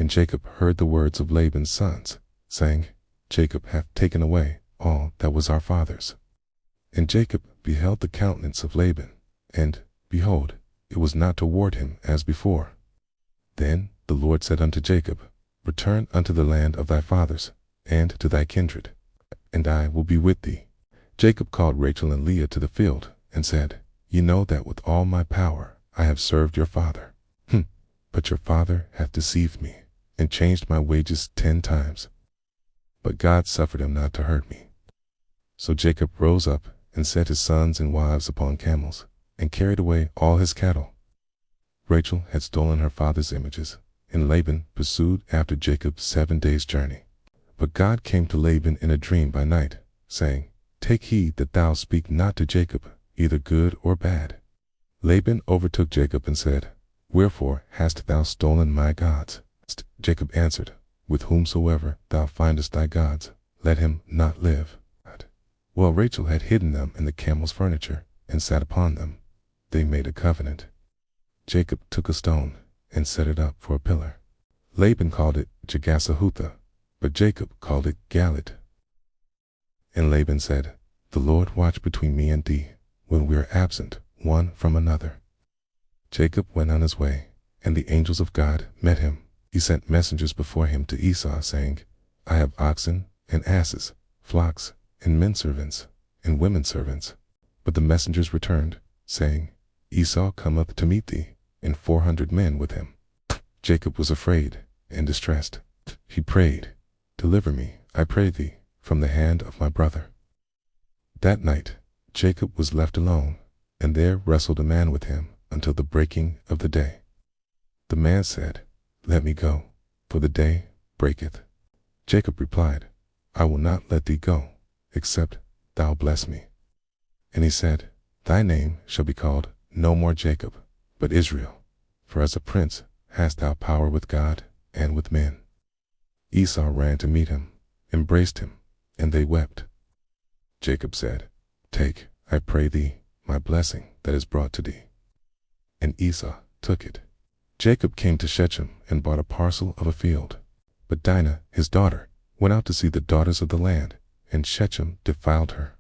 And Jacob heard the words of Laban's sons, saying, Jacob hath taken away all that was our father's. And Jacob beheld the countenance of Laban, and, behold, it was not toward him as before. Then the Lord said unto Jacob, Return unto the land of thy fathers, and to thy kindred, and I will be with thee. Jacob called Rachel and Leah to the field, and said, Ye know that with all my power I have served your father. But your father hath deceived me, and changed my wages 10 times. But God suffered him not to hurt me. So Jacob rose up, and set his sons and wives upon camels, and carried away all his cattle. Rachel had stolen her father's images, and Laban pursued after Jacob 7 days' journey. But God came to Laban in a dream by night, saying, Take heed that thou speak not to Jacob, either good or bad. Laban overtook Jacob and said, Wherefore hast thou stolen my gods? Jacob answered, With whomsoever thou findest thy gods, let him not live. While Rachel had hidden them in the camel's furniture, and sat upon them, they made a covenant. Jacob took a stone, and set it up for a pillar. Laban called it Jegasahutha, but Jacob called it Galad. And Laban said, The Lord watch between me and thee, when we are absent one from another. Jacob went on his way, and the angels of God met him. He sent messengers before him to Esau, saying, I have oxen and asses, flocks, and men servants, and women servants. But the messengers returned, saying, Esau cometh to meet thee, and 400 men with him. Jacob was afraid and distressed. He prayed, Deliver me, I pray thee, from the hand of my brother. That night Jacob was left alone, and there wrestled a man with him until the breaking of the day. The man said, Let me go, for the day breaketh. Jacob replied, I will not let thee go, except thou bless me. And he said, Thy name shall be called no more Jacob, but Israel, for as a prince hast thou power with God and with men. Esau ran to meet him, embraced him, and they wept. Jacob said, Take, I pray thee, my blessing that is brought to thee. And Esau took it. Jacob came to Shechem and bought a parcel of a field. But Dinah, his daughter, went out to see the daughters of the land, and Shechem defiled her.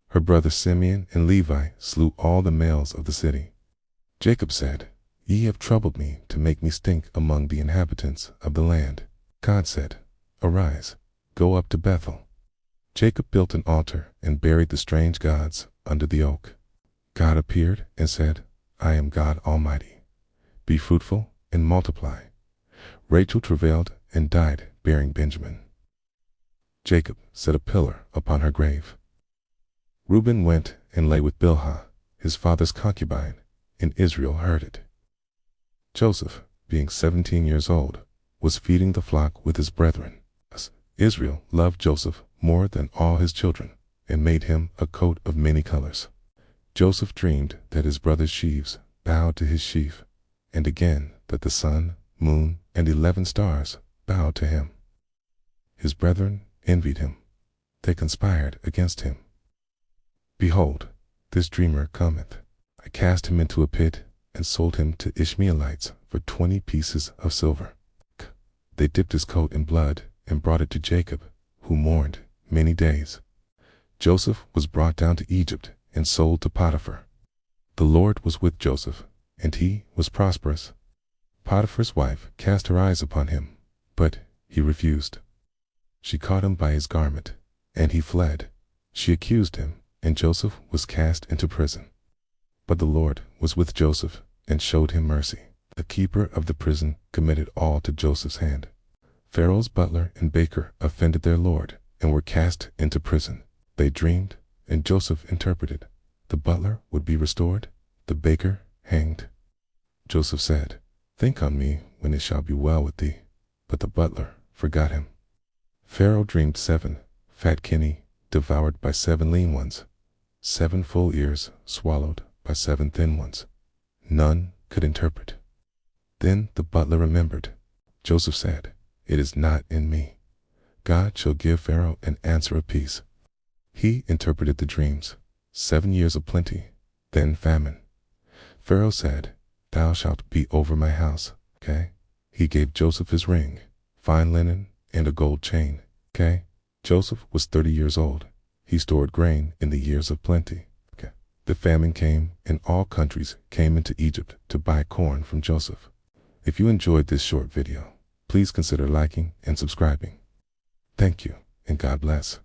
Her brothers Simeon and Levi slew all the males of the city. Jacob said, Ye have troubled me to make me stink among the inhabitants of the land. God said, Arise, go up to Bethel. Jacob built an altar and buried the strange gods under the oak. God appeared and said, I am God Almighty. Be fruitful and multiply. Rachel travailed and died, bearing Benjamin. Jacob set a pillar upon her grave. Reuben went and lay with Bilhah, his father's concubine, and Israel heard it. Joseph, being 17 years old, was feeding the flock with his brethren. Israel loved Joseph more than all his children, and made him a coat of many colors. Joseph dreamed that his brother's sheaves bowed to his sheaf, and again that the sun, moon, and 11 stars bowed to him. His brethren envied him. They conspired against him. Behold, this dreamer cometh. I cast him into a pit, and sold him to Ishmaelites for 20 pieces of silver. They dipped his coat in blood, and brought it to Jacob, who mourned many days. Joseph was brought down to Egypt, and sold to Potiphar. The Lord was with Joseph, and he was prosperous. Potiphar's wife cast her eyes upon him, but he refused. She caught him by his garment, and he fled. She accused him, and Joseph was cast into prison. But the Lord was with Joseph, and showed him mercy. The keeper of the prison committed all to Joseph's hand. Pharaoh's butler and baker offended their lord, and were cast into prison. They dreamed, and Joseph interpreted. The butler would be restored, the baker hanged. Joseph said, Think on me when it shall be well with thee. But the butler forgot him. Pharaoh dreamed 7 fat kine devoured by 7 lean ones, 7 full ears swallowed by 7 thin ones. None could interpret. Then the butler remembered. Joseph said, It is not in me. God shall give Pharaoh an answer of peace. He interpreted the dreams. 7 years of plenty, then famine. Pharaoh said, Thou shalt be over my house. Okay? he gave Joseph his ring, fine linen, and a gold chain. Okay? Joseph was 30 years old. He stored grain in the years of plenty. Okay. The famine came, and all countries came into Egypt to buy corn from Joseph. If you enjoyed this short video, please consider liking and subscribing. Thank you, and God bless.